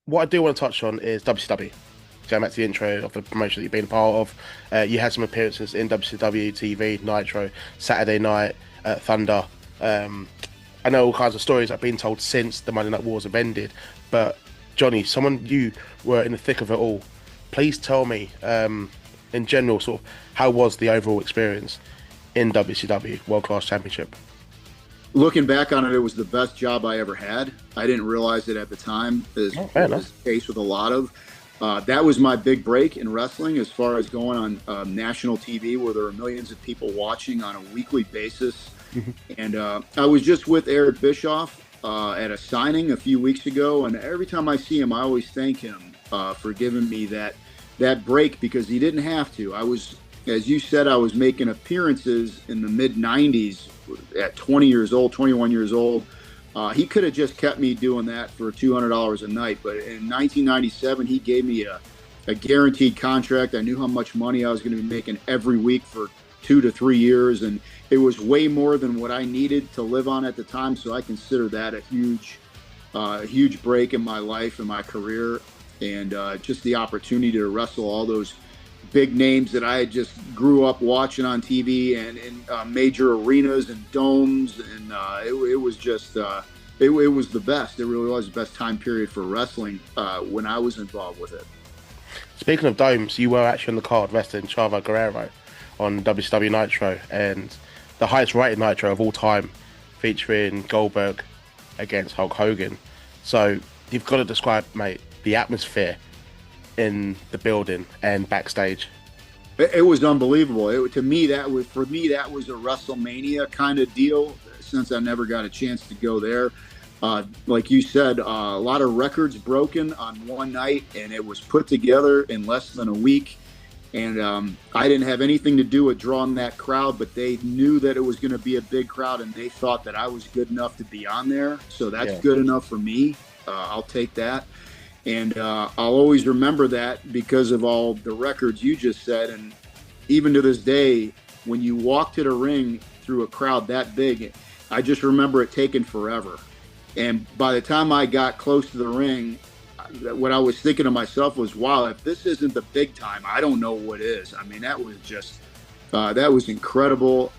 what I do want to touch on is WCW. Going back to the intro of the promotion that you've been a part of, you had some appearances in WCW TV, Nitro, Saturday Night, Thunder. Um, I know all kinds of stories that have been told since the Monday Night Wars have ended, but Johnny, someone you were in the thick of it all. Please tell me, in general, sort of how was the overall experience in WCW World Class Championship? Looking back on it, it was the best job I ever had. I didn't realize it at the time, as Oh, fair was enough. the case with a lot of. That was my big break in wrestling, as far as going on national TV, where there were millions of people watching on a weekly basis. And I was just with Eric Bischoff at a signing a few weeks ago, and every time I see him, I always thank him for giving me that break, because he didn't have to. I was, as you said, I was making appearances in the mid '90s at 20 years old, 21 years old. He could have just kept me doing that for $200 a night, but in 1997, he gave me a guaranteed contract. I knew how much money I was going to be making every week for 2 to 3 years, and it was way more than what I needed to live on at the time. So I consider that a huge break in my life and my career, and just the opportunity to wrestle all those big names that I just grew up watching on TV and in major arenas and domes, and it was just it was the best. It really was the best time period for wrestling when I was involved with it. Speaking of domes, you were actually on the card wrestling Chavo Guerrero on WCW Nitro, and the highest rated Nitro of all time, featuring Goldberg against Hulk Hogan. So you've got to describe, mate, the atmosphere in the building and backstage. It was unbelievable. To me, that was a WrestleMania kind of deal. Since I never got a chance to go there, like you said, a lot of records broken on one night, and it was put together in less than a week. And I didn't have anything to do with drawing that crowd, but they knew that it was going to be a big crowd, and they thought that I was good enough to be on there. So that's Yeah. good enough for me. I'll take that. And I'll always remember that because of all the records you just said. And even to this day, when you walk to the ring through a crowd that big, I just remember it taking forever. And by the time I got close to the ring, what I was thinking to myself was, wow, if this isn't the big time, I don't know what is. I mean, that was just, that was incredible.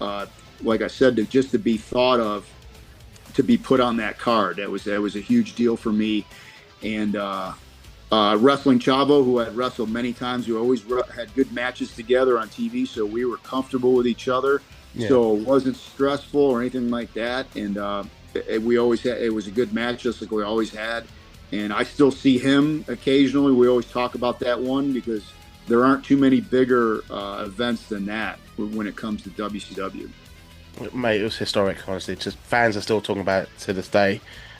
Like I said, just to be thought of, to be put on that card, that was a huge deal for me. And wrestling Chavo, who had wrestled many times, who always had good matches together on TV, so we were comfortable with each other. Yeah. So it wasn't stressful or anything like that. And we always had, it was a good match, just like we always had. And I still see him occasionally. We always talk about that one because there aren't too many bigger events than that when it comes to WCW. Mate, it was historic, honestly. Just fans are still talking about it to this day.